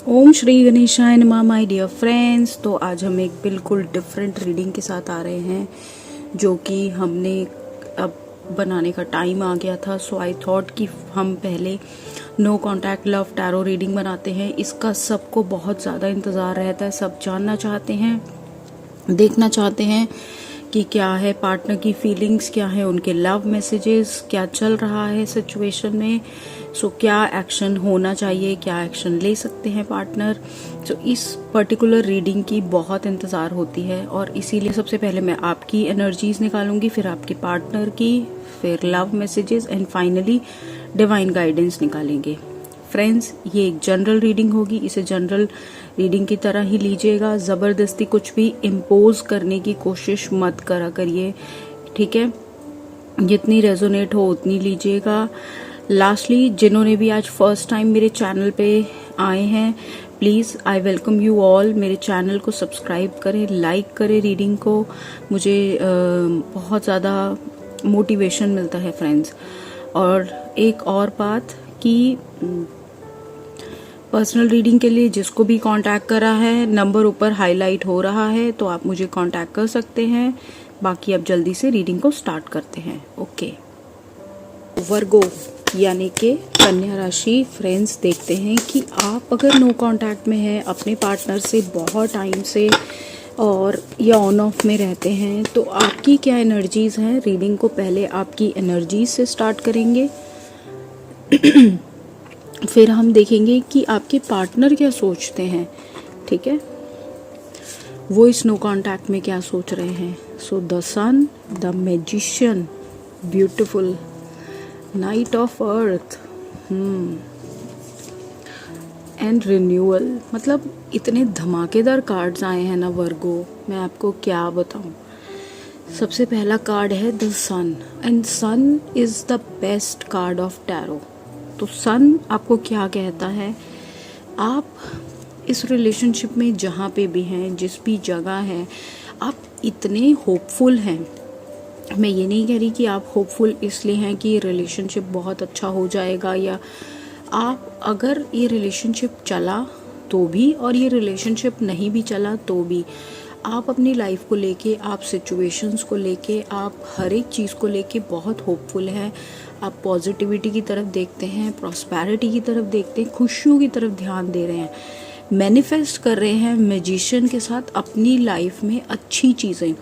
ओम श्री गणेशाय नमः my dear friends. तो आज हम एक बिल्कुल डिफरेंट रीडिंग के साथ आ रहे हैं जो कि हमने अब बनाने का टाइम आ गया था। सो आई थॉट कि हम पहले no contact love tarot reading बनाते हैं। इसका सबको बहुत ज़्यादा इंतज़ार रहता है, सब जानना चाहते हैं, देखना चाहते हैं कि क्या है पार्टनर की फीलिंग्स, क्या है उनके लव मैसेजेस, क्या चल रहा है सिचुएशन में। सो क्या एक्शन होना चाहिए, क्या एक्शन ले सकते हैं पार्टनर। सो इस पर्टिकुलर रीडिंग की बहुत इंतज़ार होती है और इसीलिए सबसे पहले मैं आपकी एनर्जीज निकालूंगी, फिर आपके पार्टनर की, फिर love messages and finally divine guidance निकालेंगे। फ्रेंड्स, ये एक जनरल रीडिंग होगी, इसे जनरल रीडिंग की तरह ही लीजिएगा। ज़बरदस्ती कुछ भी इम्पोज करने की कोशिश मत करा करिए, ठीक है। जितनी रेजोनेट हो उतनी लीजिएगा। लास्टली, जिन्होंने भी आज फर्स्ट टाइम मेरे चैनल पे आए हैं, please I welcome you all. मेरे चैनल को सब्सक्राइब करें, लाइक करें रीडिंग को। मुझे बहुत ज़्यादा मोटिवेशन मिलता है फ्रेंड्स। और एक और बात कि पर्सनल रीडिंग के लिए जिसको भी कांटेक्ट करा है, नंबर ऊपर हाईलाइट हो रहा है, तो आप मुझे कांटेक्ट कर सकते हैं। बाकी अब जल्दी से रीडिंग को स्टार्ट करते हैं। ओके, वर्गो यानी कि कन्या राशि। फ्रेंड्स, देखते हैं कि आप अगर नो कांटेक्ट में हैं अपने पार्टनर से बहुत टाइम से और या ऑन ऑफ में रहते हैं, तो आपकी क्या एनर्जीज हैं। रीडिंग को पहले आपकी एनर्जीज से स्टार्ट करेंगे फिर हम देखेंगे कि आपके पार्टनर क्या सोचते हैं, ठीक है, वो इस नो कांटेक्ट में क्या सोच रहे हैं। So the sun, the magician, beautiful, knight of earth and renewal. मतलब इतने धमाकेदार कार्ड्स आए हैं ना वर्गो, मैं आपको क्या बताऊं। सबसे पहला कार्ड है the sun, and sun is the best card of tarot. तो सन आपको क्या कहता है, आप इस रिलेशनशिप में जहाँ पे भी हैं, जिस भी जगह हैं, आप इतने होपफुल हैं। मैं ये नहीं कह रही कि आप होपफुल इसलिए हैं कि ये रिलेशनशिप बहुत अच्छा हो जाएगा, या आप अगर ये रिलेशनशिप चला तो भी और ये रिलेशनशिप नहीं भी चला तो भी, आप अपनी लाइफ को लेके, आप सिचुएशंस को लेके, आप हर एक चीज़ को लेके बहुत होपफुल हैं। आप पॉजिटिविटी की तरफ देखते हैं, प्रॉस्पेरिटी की तरफ देखते हैं, खुशियों की तरफ ध्यान दे रहे हैं, मैनिफेस्ट कर रहे हैं मैजिशियन के साथ अपनी लाइफ में अच्छी चीज़ें।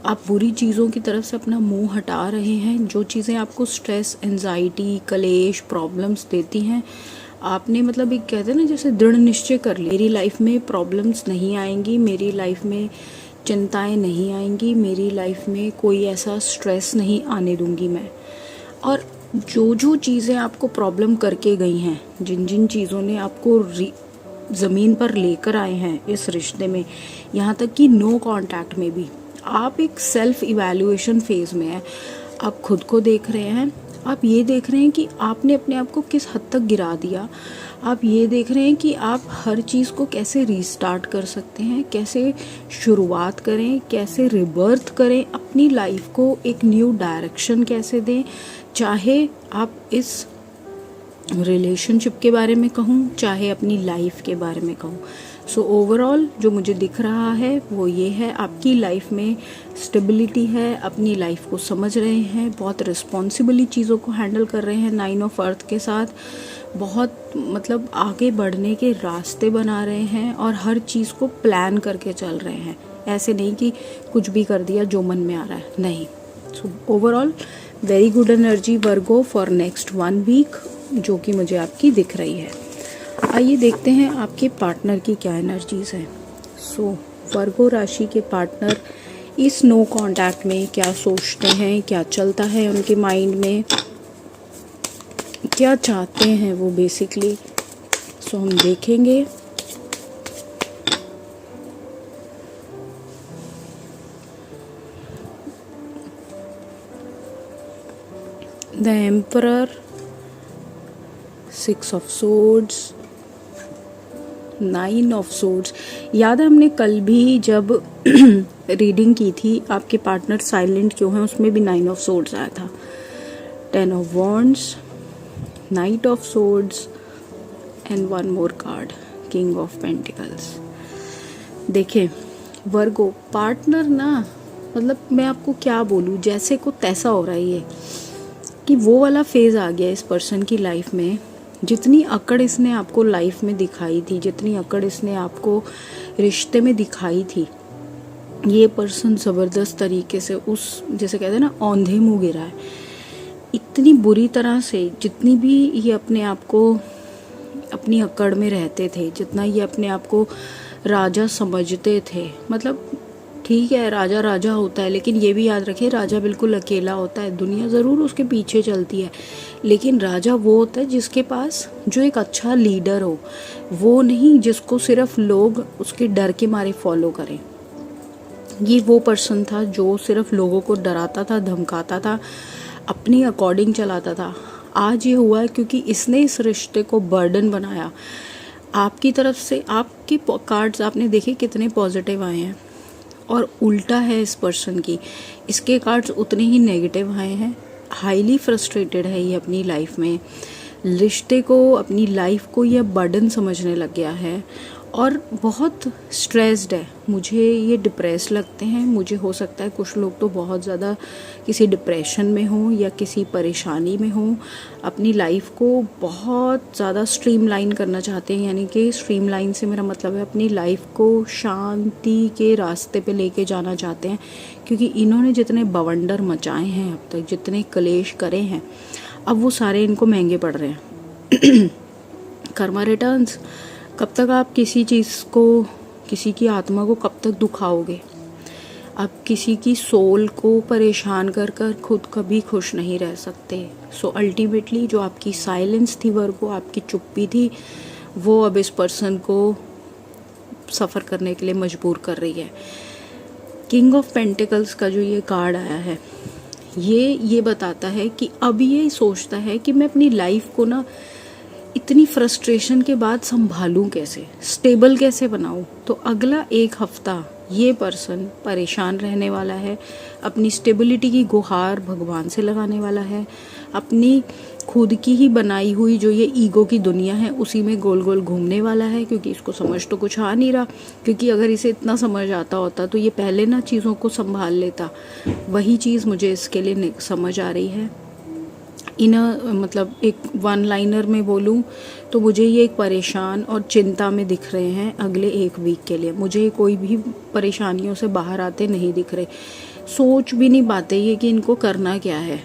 आप बुरी चीज़ों की तरफ से अपना मुंह हटा रहे हैं। जो चीज़ें आपको स्ट्रेस, एंजाइटी, कलेश, प्रॉब्लम्स देती हैं, आपने मतलब एक कहते हैं ना जैसे दृढ़ निश्चय कर लिया, मेरी लाइफ में प्रॉब्लम्स नहीं आएंगी, मेरी लाइफ में चिंताएं नहीं आएंगी, मेरी लाइफ में कोई ऐसा स्ट्रेस नहीं आने दूंगी मैं। और जो जो चीज़ें आपको प्रॉब्लम करके गई हैं, जिन जिन चीज़ों ने आपको ज़मीन पर लेकर आए हैं इस रिश्ते में, यहाँ तक कि नो कांटेक्ट में भी, आप एक सेल्फ इवैल्यूएशन फेज में हैं। आप खुद को देख रहे हैं, आप ये देख रहे हैं कि आपने अपने आप को किस हद तक गिरा दिया। आप ये देख रहे हैं कि आप हर चीज़ को कैसे रीस्टार्ट कर सकते हैं, कैसे शुरुआत करें, कैसे रिबर्थ करें, अपनी लाइफ को एक न्यू डायरेक्शन कैसे दें। चाहे आप इस रिलेशनशिप के बारे में कहूँ, चाहे अपनी लाइफ के बारे में कहूँ। सो ओवरऑल जो मुझे दिख रहा है वो ये है, आपकी लाइफ में स्टेबिलिटी है, अपनी लाइफ को समझ रहे हैं, बहुत रिस्पॉन्सिबली चीज़ों को हैंडल कर रहे हैं, 9 ऑफ अर्थ के साथ बहुत मतलब आगे बढ़ने के रास्ते बना रहे हैं और हर चीज़ को प्लान करके चल रहे हैं। ऐसे नहीं कि कुछ भी कर दिया जो मन में आ रहा है, नहीं। So overall very good energy Virgo for next 1 week जो कि मुझे आपकी दिख रही है। आइए देखते हैं आपके पार्टनर की क्या एनर्जीज हैं। सो वर्गो राशि के पार्टनर इस नो कांटेक्ट में क्या सोचते हैं, क्या चलता है उनके माइंड में, क्या चाहते हैं वो बेसिकली। सो हम देखेंगे। The emperor, 6 of swords, 9 of swords. याद है हमने कल भी जब रीडिंग की थी आपके पार्टनर साइलेंट क्यों हैं, उसमें भी 9 ऑफ सोर्ड्स आया था। 10 of wands, night of swords and 1 more card, king of pentacles. देखें वर्गो, पार्टनर ना, मतलब मैं आपको क्या बोलूँ, जैसे को तैसा हो रहा है ये, कि वो वाला फेज़ आ गया इस पर्सन की लाइफ में। जितनी अकड़ इसने आपको लाइफ में दिखाई थी, जितनी अकड़ इसने आपको रिश्ते में दिखाई थी, ये पर्सन ज़बरदस्त तरीके से उस, जैसे कहते हैं ना, औंधे मुँह गिरा है इतनी बुरी तरह से। जितनी भी ये अपने आप को अपनी अकड़ में रहते थे, जितना ये अपने आप को राजा समझते थे, मतलब ठीक है राजा राजा होता है, लेकिन ये भी याद रखिए राजा बिल्कुल अकेला होता है, दुनिया ज़रूर उसके पीछे चलती है, लेकिन राजा वो होता है जिसके पास जो एक अच्छा लीडर हो, वो नहीं जिसको सिर्फ लोग उसके डर के मारे फॉलो करें। ये वो पर्सन था जो सिर्फ लोगों को डराता था, धमकाता था, अपनी अकॉर्डिंग चलाता था। आज ये हुआ है क्योंकि इसने इस रिश्ते को बर्डन बनाया। आपकी तरफ से आपके कार्ड्स आपने देखे कितने पॉजिटिव आए हैं, और उल्टा है इस पर्सन की, इसके कार्ड्स उतने ही नेगेटिव आए हैं। हाईली फ्रस्ट्रेटेड है ये अपनी लाइफ में, रिश्ते को, अपनी लाइफ को ये बर्डन समझने लग गया है और बहुत स्ट्रेस्ड है। मुझे ये डिप्रेस लगते हैं, मुझे हो सकता है कुछ लोग तो बहुत ज़्यादा किसी डिप्रेशन में हों या किसी परेशानी में हों, अपनी लाइफ को बहुत ज़्यादा स्ट्रीमलाइन करना चाहते हैं। यानी कि स्ट्रीमलाइन से मेरा मतलब है अपनी लाइफ को शांति के रास्ते पे लेके जाना चाहते हैं, क्योंकि इन्होंने जितने बवंडर मचाए हैं अब तक, जितने कलेश करे हैं, अब वो सारे इनको महंगे पड़ रहे हैं। कर्मा रिटर्न्स। कब तक आप किसी चीज़ को, किसी की आत्मा को कब तक दुखाओगे? आप किसी की सोल को परेशान कर कर खुद कभी खुश नहीं रह सकते। सो अल्टीमेटली जो आपकी साइलेंस थी वर्गो, आपकी चुप्पी थी, वो अब इस पर्सन को सफ़र करने के लिए मजबूर कर रही है। किंग ऑफ पेंटिकल्स का जो ये कार्ड आया है, ये बताता है कि अब ये सोचता है कि मैं अपनी लाइफ को ना इतनी फ्रस्ट्रेशन के बाद संभालूं कैसे, स्टेबल कैसे बनाऊं। तो अगला एक हफ्ता ये पर्सन परेशान रहने वाला है, अपनी स्टेबिलिटी की गुहार भगवान से लगाने वाला है, अपनी खुद की ही बनाई हुई जो ये ईगो की दुनिया है उसी में गोल गोल घूमने वाला है, क्योंकि इसको समझ तो कुछ आ नहीं रहा। क्योंकि अगर इसे इतना समझ आता होता तो ये पहले ना चीज़ों को संभाल लेता। वही चीज़ मुझे इसके लिए समझ आ रही है। मतलब एक वन लाइनर में बोलूं तो मुझे ये एक परेशान और चिंता में दिख रहे हैं अगले एक वीक के लिए। मुझे कोई भी परेशानियों से बाहर आते नहीं दिख रहे, सोच भी नहीं पाते ये कि इनको करना क्या है।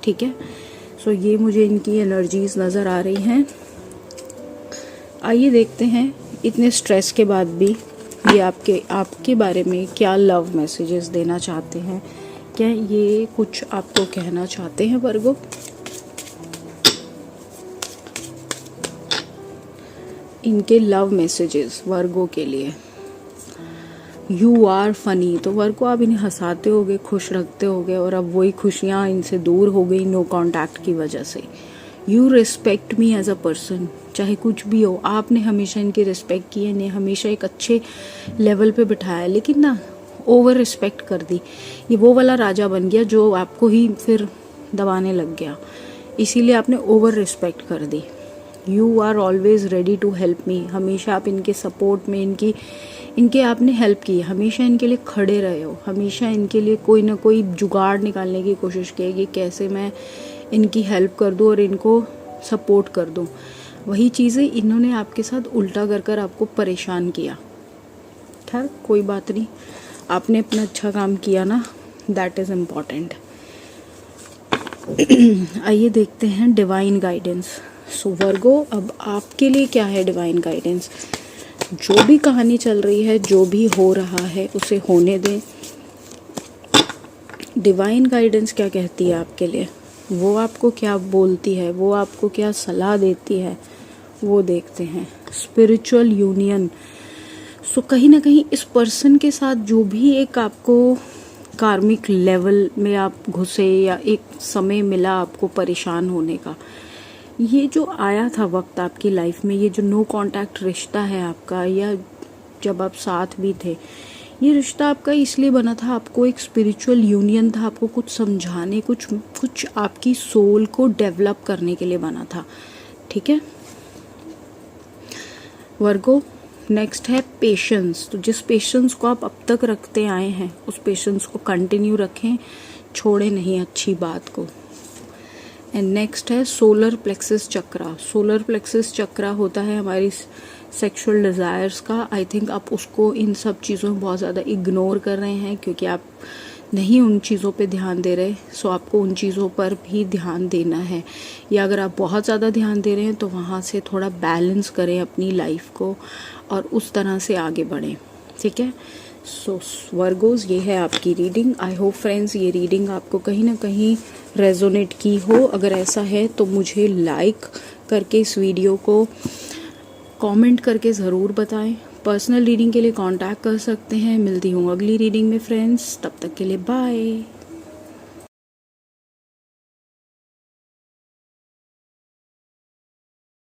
ठीक है, सो ये मुझे इनकी एनर्जीज नज़र आ रही हैं। आइए देखते हैं इतने स्ट्रेस के बाद भी ये आपके बारे में क्या लव मैसेजेस देना चाहते हैं। क्या ये कुछ आपको कहना चाहते हैं वर्गो? इनके लव मैसेजेस वर्गो के लिए। You are funny. तो वर्गो आप इन्हें हंसाते होगे, खुश रखते होगे, और अब वही खुशियाँ इनसे दूर हो गई नो कांटेक्ट की वजह से। You respect me as a person. चाहे कुछ भी हो, आपने हमेशा इनकी रिस्पेक्ट की है, इन्हें हमेशा एक अच्छे लेवल पे बिठाया, लेकिन ना ओवर रिस्पेक्ट कर दी। ये वो वाला राजा बन गया जो आपको ही फिर दबाने लग गया, इसीलिए आपने ओवर रिस्पेक्ट कर दी। You are always ready to help me. हमेशा आप इनके सपोर्ट में, इनके आपने हेल्प की, हमेशा इनके लिए खड़े रहे हो, हमेशा इनके लिए कोई ना कोई जुगाड़ निकालने की कोशिश की कि कैसे मैं इनकी हेल्प कर दूं और इनको सपोर्ट कर दूं। वही चीज़ें इन्होंने आपके साथ उल्टा कर कर आपको परेशान किया। खैर कोई बात नहीं, आपने अपना अच्छा काम किया ना, दैट इज़ इम्पॉर्टेंट। आइए देखते हैं डिवाइन गाइडेंस। सो वर्गो, अब आपके लिए क्या है डिवाइन गाइडेंस? जो भी कहानी चल रही है, जो भी हो रहा है, उसे होने दें। डिवाइन गाइडेंस क्या कहती है आपके लिए, वो आपको क्या बोलती है, वो आपको क्या सलाह देती है, वो देखते हैं। Spiritual union. सो कहीं ना कहीं इस पर्सन के साथ जो भी एक आपको कार्मिक लेवल में आप घुसे या एक समय मिला आपको परेशान होने का, ये जो आया था वक्त आपकी लाइफ में, ये जो नो कांटेक्ट रिश्ता है आपका, या जब आप साथ भी थे, ये रिश्ता आपका इसलिए बना था, आपको एक स्पिरिचुअल यूनियन था, आपको कुछ समझाने, कुछ आपकी सोल को डेवलप करने के लिए बना था। ठीक है, वर्गो, नेक्स्ट है पेशेंस। तो जिस पेशेंस को आप अब तक रखते आए हैं उस पेशेंस को कंटिन्यू रखें, छोड़े नहीं अच्छी बात को। एंड नेक्स्ट है सोलर प्लेक्सस चक्रा। सोलर प्लेक्सस चक्रा होता है हमारी सेक्सुअल डिज़ायर्स का। आई थिंक आप उसको इन सब चीज़ों में बहुत ज़्यादा इग्नोर कर रहे हैं क्योंकि आप नहीं उन चीज़ों पे ध्यान दे रहे। सो आपको उन चीज़ों पर भी ध्यान देना है, या अगर आप बहुत ज़्यादा ध्यान दे रहे हैं तो वहाँ से थोड़ा बैलेंस करें अपनी लाइफ को और उस तरह से आगे बढ़ें, ठीक है। सो वर्गोज, ये है आपकी रीडिंग। आई होप फ्रेंड्स ये रीडिंग आपको कहीं ना कहीं रेजोनेट की हो। अगर ऐसा है तो मुझे लाइक करके इस वीडियो को कमेंट करके ज़रूर बताएं। पर्सनल रीडिंग के लिए कांटेक्ट कर सकते हैं। मिलती हूँ अगली रीडिंग में फ्रेंड्स, तब तक के लिए बाय।